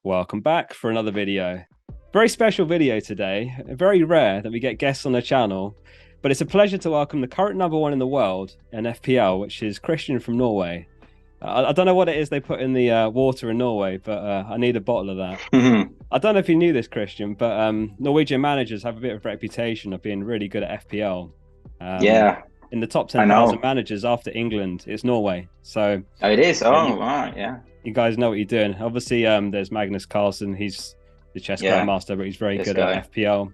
Welcome back for another video. Very special video today. Very rare that we get guests on the channel, but it's a pleasure to welcome the current number one in the world in FPL, which is Kristian from Norway. I don't know what it is they put in the water in Norway, but I need a bottle of that. I don't know if you knew this, Kristian, but Norwegian managers have a bit of a reputation of being really good at FPL. Yeah, In the top I 10,000 know. managers after England, it's Norway. So Oh, it is. Oh, yeah, wow. Yeah. you guys know what you're doing. Obviously, there's Magnus Carlsen. He's the chess Yeah. grandmaster, but he's very This good at guy. FPL.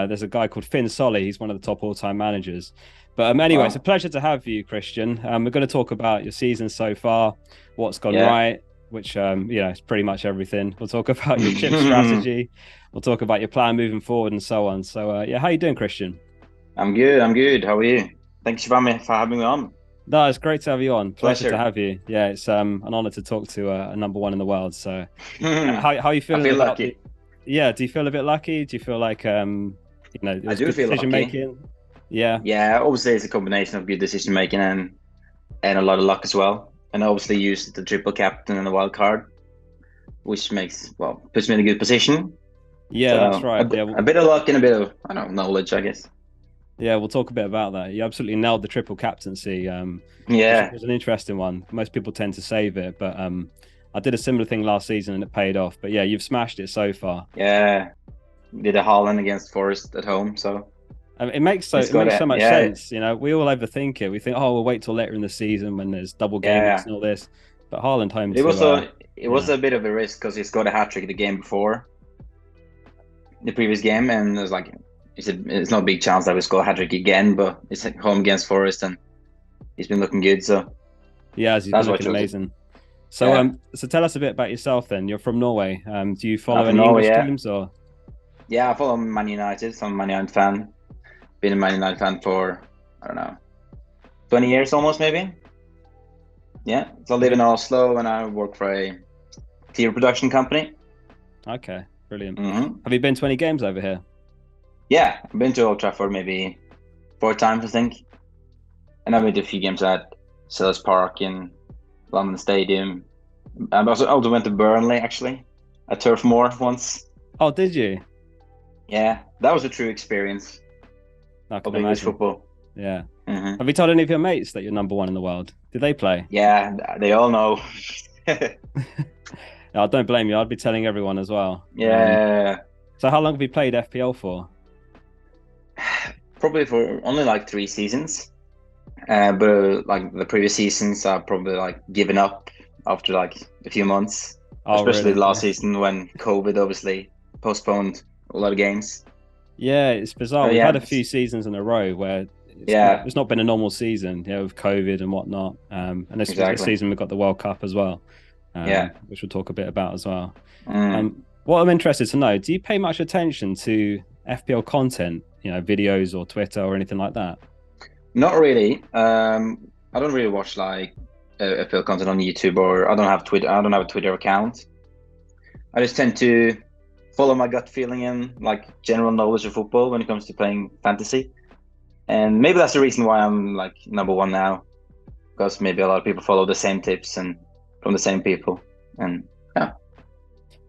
There's a guy called Finn Solly. He's one of the top all-time managers. But anyway, it's a Wow. pleasure to have you, Kristian. We're going to talk about your season so far, what's gone Yeah. right, which it's pretty much everything. We'll talk about your chip strategy. We'll talk about your plan moving forward and so on. So how you doing, Kristian? I'm good. I'm good. How are you? Thanks for having me on. No, it's great to have you on. Pleasure to Pleasure. have you. Yeah, it's an honor to talk to a number one in the world. So I how are you feeling feel about the? lucky. Yeah, do you feel a bit lucky? Do you feel like it I was do good feel decision lucky. making? Yeah, Yeah, obviously it's a combination of good decision making and a lot of luck as well. And I obviously used the triple captain and the wild card, which puts me in a good position. yeah, that's So right. a bit of luck and a bit of I don't know, knowledge, I guess. Yeah, we'll talk a bit about that. You absolutely nailed the triple captaincy, which Yeah. was an interesting one. Most people tend to save it, but I did a similar thing last season and it paid off. But yeah, you've smashed it so far. Yeah. Did a Haaland against Forest at home, so It makes it's it got makes a so much yeah, sense. We all overthink it. We think, oh, we'll wait till later in the season when there's double game weeks yeah. and all this. But Haaland home It was to a it was yeah. a bit of a risk because he scored a hat trick the game before the previous game, and it was like it's not a big chance that we score a hat trick again, but it's at home against Forest, and he's been looking good, so Yeah, he's been that's what I looking chose it. amazing. So Yeah, so tell us a bit about yourself then. You're from Norway. Do you I'm follow from any Norway. English Yeah, teams or yeah. I follow Man United. So I'm a Man United fan. Been a Man United fan for I don't know 20 years almost, maybe. Yeah. So I have live you? in Oslo, and I work for a TV production company. Okay, brilliant. Hmm. Have you been to any games over here? Yeah, I've been to Old Trafford maybe 4 times, I think. And I went to a few games at Selhurst Park in London Stadium. I also went to Burnley actually, at Turf Moor once. Oh, did you? Yeah, that was a true experience I can of English imagine. football. Yeah. Hmm. Have you told any of your mates that you're number one in the world? Did they play? Yeah, they all know. No, I don't blame you. I'd be telling everyone as well. Yeah, So how long have you played FPL for? probably for only like 3 seasons. But like the previous seasons, I've probably like given up after like a few months, Oh, especially really? last Yeah. season when COVID obviously postponed a lot of games. Yeah, it's bizarre. So We've had yeah, a few seasons in a row where yeah, it's not been a normal season, with COVID and whatnot. And this exactly. season we've got the World Cup as well, Yeah. which we'll talk a bit about as well. Mm. What I'm interested to know, do you pay much attention to FPL content, videos or Twitter or anything like that? Not really. I don't really watch like FPL content on YouTube, or I don't have Twitter. I don't have a Twitter account. I just tend to follow my gut feeling and like general knowledge of football when it comes to playing fantasy. And maybe that's the reason why I'm like number one now, because maybe a lot of people follow the same tips and from the same people. And yeah,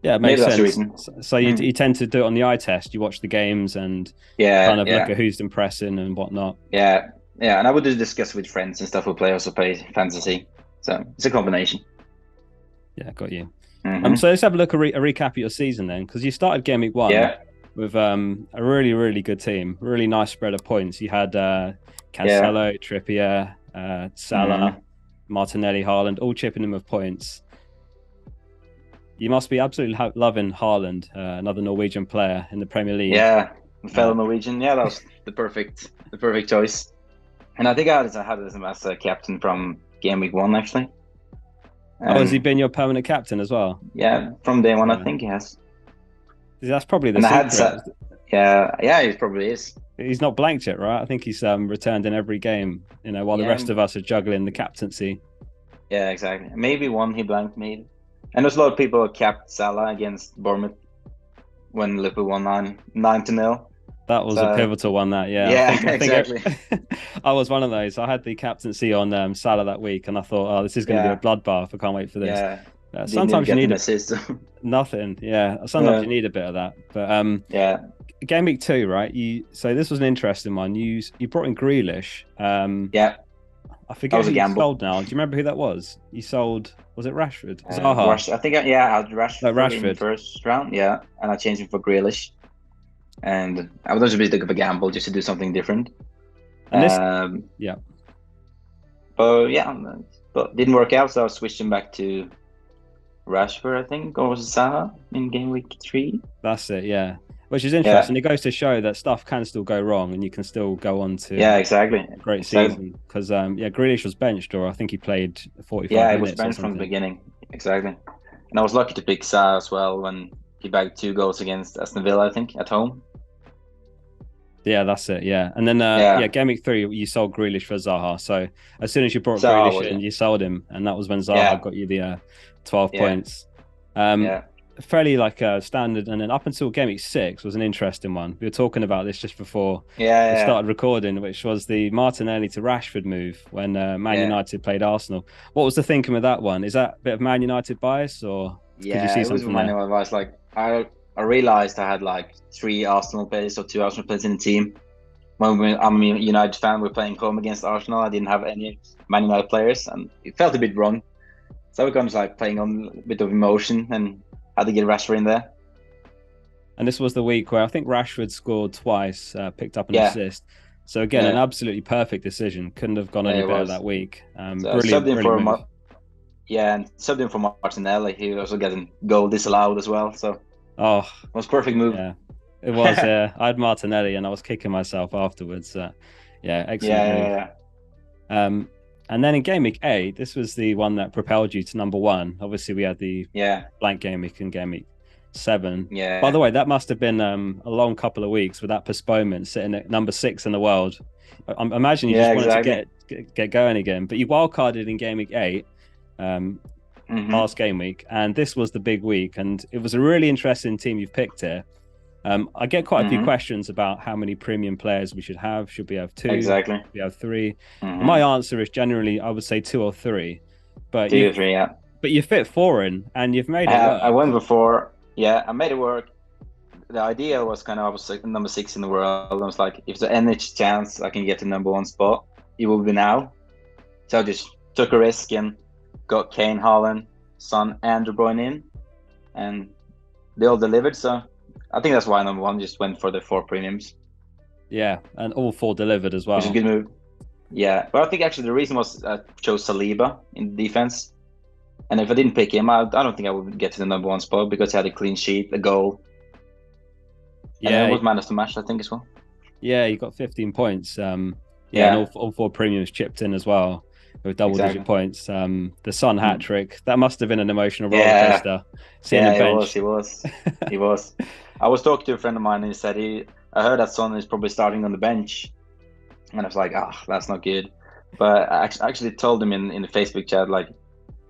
Yeah, it maybe makes that's the sense. reason. So Mm. you tend to do it on the eye test. You watch the games and kind Yeah, of look yeah, at who's impressing and whatnot. yeah, yeah. And I would just discuss with friends and stuff who play also play fantasy. So it's a combination. Yeah, got you. Hmm. So let's have a look a recap of your season then, because you started Gameweek 1 Yeah, with a really really good team, really nice spread of points. You had yeah. Cancelo, Trippier, Salah, Mm. Martinelli, Haaland, all chipping in with points. You must be absolutely loving Haaland, another Norwegian player in the Premier League. Yeah, fellow Uh, Norwegian. Yeah, that was the perfect choice. And I think I had him as a captain from game week 1 actually. oh, has he And been your permanent captain as well? yeah, from day one I Yeah, think he has. that's probably the And I had secret. yeah, yeah, he probably is. He's not blanked yet, right? I think he's returned in every game. While the Yeah, rest of us are juggling the captaincy. yeah, exactly. Maybe one he blanked maybe. And there's a lot of people who capped Salah against Bournemouth when Liverpool won 9-0. That was a So pivotal one. That yeah, yeah, I think exactly. I was one of those. I had the captaincy on Salah that week, and I thought, oh, this is going to be a Yeah, bloodbath. I can't wait for this. yeah. Didn't even Sometimes you get need an a assist. Nothing. Yeah, sometimes Yeah, you need a bit of that. But yeah, game week 2, right? So this was an interesting one. You brought in Grealish. yeah. I That forget was who a you gamble. sold now. Do you remember who that was? You sold, was it Rashford? Zaha. I think yeah, I had No, Rashford in the Rashford. first round. Yeah, and I changed him for Grealish, and I was a bit of a gamble just to do something different. And this, Um, yeah, but yeah, but didn't work out, so I switched him back to Rashford, I think, or was it Zaha in game week 3? that's it. Yeah, which is Yeah, interesting. It goes to show that stuff can still go wrong, and you can still go on to yeah, exactly, a great exactly. season. Because yeah, Grealish was benched, or I think he played 45 Yeah, it was minutes or banned from the something. beginning, exactly. And I was lucky to pick Zaha as well when he bagged 2 goals against Aston Villa, I think, at home. Yeah, that's it. Yeah, and then yeah, Yeah, game week 3, you sold Grealish for Zaha. So as soon as you brought Zaha Grealish was in, it. you sold him, and that was when Zaha Yeah, got you the 12 yeah, points. Um, yeah, Fairly like standard, and then up until game week 6 was an interesting one. We were talking about this just before yeah, we yeah, started recording, which was the Martinelli to Rashford move when Man yeah. United played Arsenal. What was the thinking with that one? Is that a bit of Man United bias, or could you Yeah, see it was something my there? new advice. Like I realized I had like 2 Arsenal players in the team. I'm a United fan, we're playing home against Arsenal. I didn't have any Man United players, and it felt a bit wrong. So we kind of like playing on a bit of emotion and had to get Rashford in there. And this was the week where I think Rashford scored twice, picked up an Yeah, assist. So again, an yeah, absolutely perfect decision. Couldn't have gone yeah, any it better was. that week. So I subbed Brilliant, in brilliant for move. yeah, and subbed in for Martinelli. He was also getting goal disallowed as well. So it Oh, was perfect move. yeah, it was. yeah, I had Martinelli, and I was kicking myself afterwards. Yeah, excellent yeah, move. yeah, Um, and then in game week 8, this was the one that propelled you to number 1. Obviously, we had the yeah, blank game week in game week 7. By the yeah, way, that must have been a long couple of weeks with that postponement, sitting at number 6 in the world. I imagine you just yeah, wanted to exactly. get going again, but you wildcarded in game week 8, um, Hmm. last game week, and this was the big week, and it was a really interesting team you've picked here. I get quite a few Hmm. questions about how many premium players we should have. Should we have 2? Exactly. Should we have 3? And my Hmm. answer is generally I would say 2 or 3, but 2 or 3, yeah. you fit 4 in, and you've made it I work. went before. Yeah, I made it work. The idea was kind of I was like number 6 in the world. I was like, if there's any chance I can get the number 1 spot, it will be now. So I just took a risk and got Kane, Haaland, Son, and De Bruyne in, and they all delivered. So I think that's why number 1 just went for the 4 premiums, Yeah, and all 4 delivered as which is a well. good move. Yeah, but I think actually the reason was I chose Saliba in the defense. And if I didn't pick him, I don't think I would get to the number 1 spot because he had a clean sheet, a goal, and then it Yeah, was man of the match, I think, as well. yeah, you got 15 points. Yeah, and Yeah, all 4 premiums chipped in as well with double digit exactly. points. The Son hat Mm. trick, that must have been an emotional roller Yeah, coaster seeing yeah, him he was, bench. he was, he was. I was talking to a friend of mine and he said I heard that Son is probably starting on the bench, and I was like, that's not good. But I actually told him in the Facebook chat, like,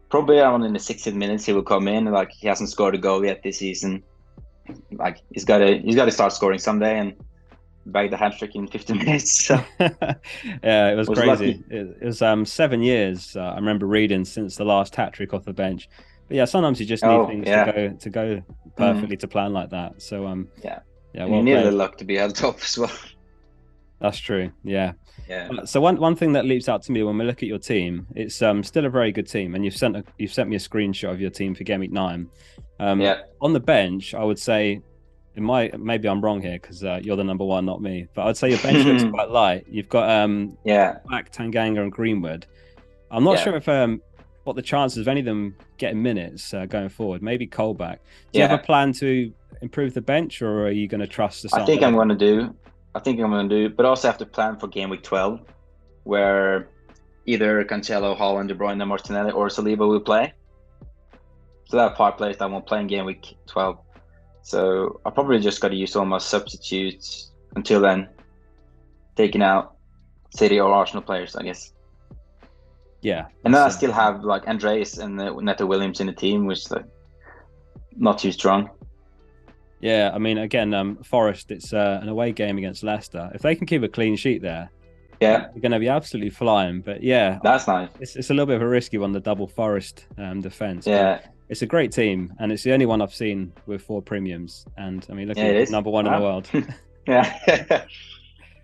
probably around in the 60th minutes he will come in. Like, he hasn't scored a goal yet this season. Like, he's got to start scoring someday and bag the hat trick in 15 minutes. So Yeah, it was was crazy. lucky. It was 7 years. I remember reading since the last hat trick off the bench. But yeah, sometimes you just need Oh things yeah. to go Mm, perfectly to plan like that. So yeah. yeah, And you well need a played. little luck to be at the top as well. That's true. Yeah. Yeah. So one thing that leaps out to me when we look at your team, it's still a very good team, and you've sent me a screenshot of your team for Game Week 9. Yeah. On the bench, I would say, maybe I'm wrong here because you're the number 1, not me. But I'd say your bench looks quite light. You've got Yeah. Black, Tanganga, and Greenwood. I'm not Yeah. sure if what the chances of any of them getting minutes going forward. Maybe Colback. Do you have a Yeah. plan to improve the bench, or are you going to trust the I starting think I'm 11? gonna do. I think I'm gonna do, but also have to plan for game week 12, where either Cancelo, Haaland, De Bruyne, Martinelli, or Saliba will play. So there are 5 players that won't play in game week 12. So I probably just got to use all my substitutes until then, taking out City or Arsenal players, I guess. Yeah, And then that's I still have like Andreas and Neto Williams in the team, which is like, not too strong. yeah. I mean, again, Forest. It's an away game against Leicester. If they can keep a clean sheet there, Yeah, they're going to be absolutely flying. But yeah, that's nice. it's a little bit of a risky one, the double Forest defense. But Yeah, It's a great team, and it's the only one I've seen with 4 premiums. And I mean, look Yeah, at it is. number 1 in the Wow. world. Yeah.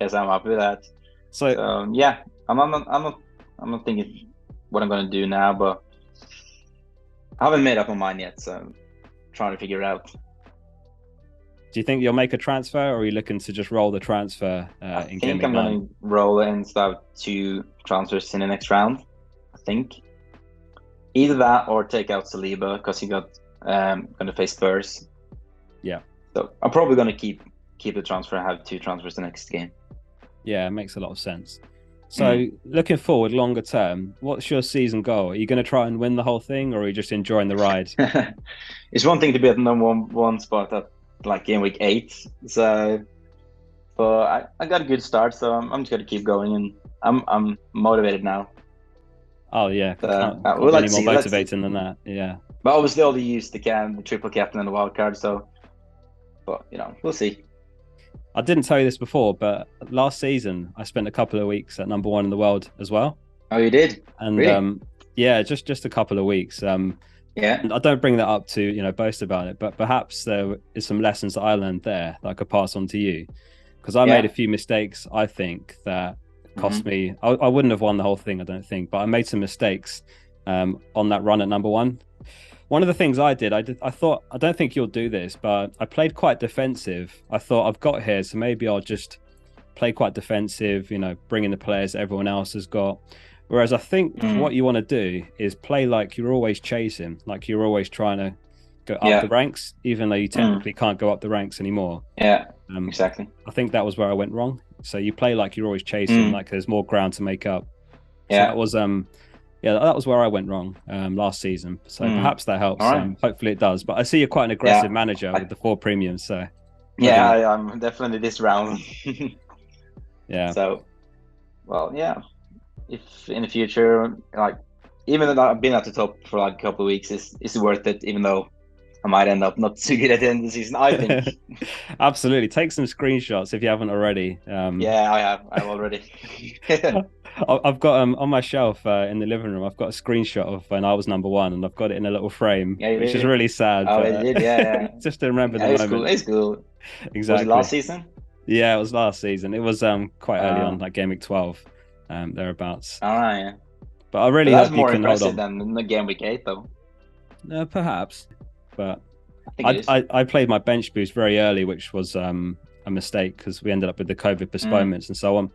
Yes, I'm happy with that. So So yeah, I'm not thinking what I'm gonna do now, but I haven't made up my mind yet, so I'm trying to figure it out. do you think you'll make a transfer, or are you looking to just roll the transfer I in think Gameweek I'm 9? gonna roll it and start 2 transfers in the next round. I think either that or take out Saliba because he got gonna face Spurs. Yeah. So I'm probably gonna keep the transfer and have 2 transfers the next game. Yeah, it makes a lot of sense. So looking forward longer term, what's your season goal? Are you going to try and win the whole thing, or are you just enjoying the ride? It's one thing to be at the number one spot at like game week 8. So, but I got a good start, so I'm just gonna keep going, and I'm motivated now. Oh yeah, can't well, be any let's more see. motivating than that. Yeah. But obviously, all the use the triple captain and the wild card. So, but we'll see. I didn't tell you this before, but last season I spent a couple of weeks at number 1 in the world as well. Oh, you did? And really? yeah, just a couple of weeks. Yeah. And I don't bring that up to boast about it, but perhaps there is some lessons that I learned there that I could pass on to you, because I made a few mistakes. I think that cost me. I wouldn't have won the whole thing, I don't think, but I made some mistakes on that run at number 1. One of the things I thought, I don't think you'll do this, but I played quite defensive. I thought I've got here, so maybe I'll just play quite defensive, bring in the players everyone else has got. Whereas I think what you want to do is play like you're always chasing, like you're always trying to go up the ranks, even though you technically can't go up the ranks anymore. Yeah, exactly. I think that was where I went wrong. So you play like you're always chasing, like there's more ground to make up. So that was that was where I went wrong last season. So perhaps that helps. Right. Hopefully it does. But I see you're quite an aggressive manager with the 4 premiums. So I'm definitely this round. Yeah. So, well, yeah. If in the future, like, even though I've been at the top for like a couple of weeks, it's worth it. Even though I might end up not too good at the end of the season, I think. Absolutely. Take some screenshots if you haven't already. Yeah, I have. I've already. I've got on my shelf in the living room. I've got a screenshot of when I was number 1, and I've got it in a little frame, which is really sad. Oh, it did, yeah. Just to remember the moment. Cool. It's cool. Exactly. Was it last season? Yeah, it was last season. It was quite early on, like Gameweek 12, thereabouts. All right, yeah. But I really hope you can hold on. That's more impressive than the Gameweek 8, though. Perhaps, but I played my bench boost very early, which was a mistake because we ended up with the COVID postponements and so on.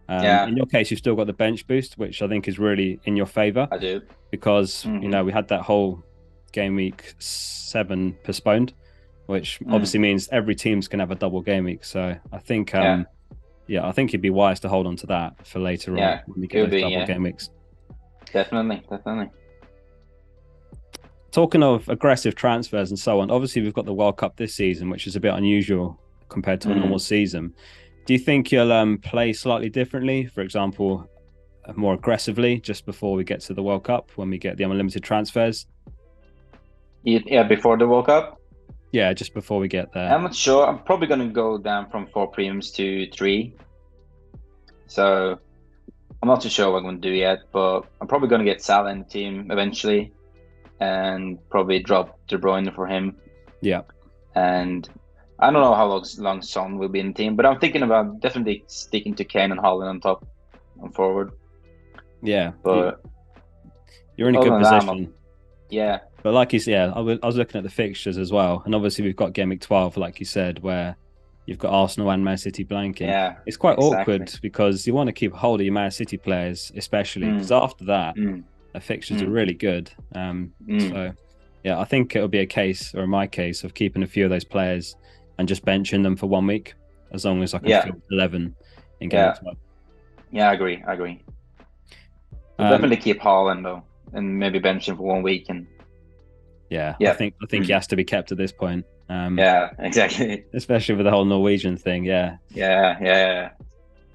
In your case, you've still got the bench boost, which I think is really in your favor. I do. Because, we had that whole game week 7 postponed, which obviously means every team's going to have a double game week. So I think, I think you'd be wise to hold on to that for later on when we get those double game weeks. Definitely. Talking of aggressive transfers and so on, obviously we've got the World Cup this season, which is a bit unusual compared to a normal season. Do you think you'll play slightly differently, for example, more aggressively just before we get to the World Cup when we get the unlimited transfers? Yeah, before the World Cup? Yeah, just before we get there. I'm not sure. I'm probably going to go down from 4 premiums to 3. So I'm not too sure what I'm going to do yet, but I'm probably going to get Salah in the team eventually and probably drop De Bruyne for him. Yeah. And I don't know how long Son will be in the team, but I'm thinking about definitely sticking to Kane and Haaland on top and forward. Yeah. But you're in a good position. Yeah. But like you said, I was looking at the fixtures as well. And obviously we've got Game Week 12, like you said, where you've got Arsenal and Man City blanking. Yeah, it's quite awkward because you want to keep hold of your Man City players, especially because after that, the fixtures are really good. So, yeah, I think it'll be a case, or in my case, of keeping a few of those players and just benching them for 1 week, as long as I can field 11 in Game Week 12. Yeah, I agree. We'll definitely keep Haaland though, and maybe bench him for 1 week. And I think he has to be kept at this point. Yeah, exactly. Especially with the whole Norwegian thing. Yeah.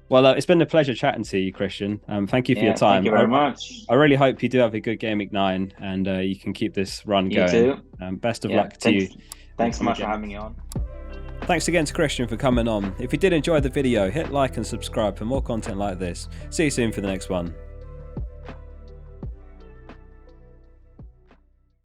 Well, it's been a pleasure chatting to you, Kristian. Thank you for your time. Thank you very much. I really hope you do have a good Game Week 9 and you can keep this run going. You too. Best of luck to you. Thanks so much for having me on. Thanks again to Kristian for coming on. If you did enjoy the video, hit like and subscribe for more content like this. See you soon for the next one.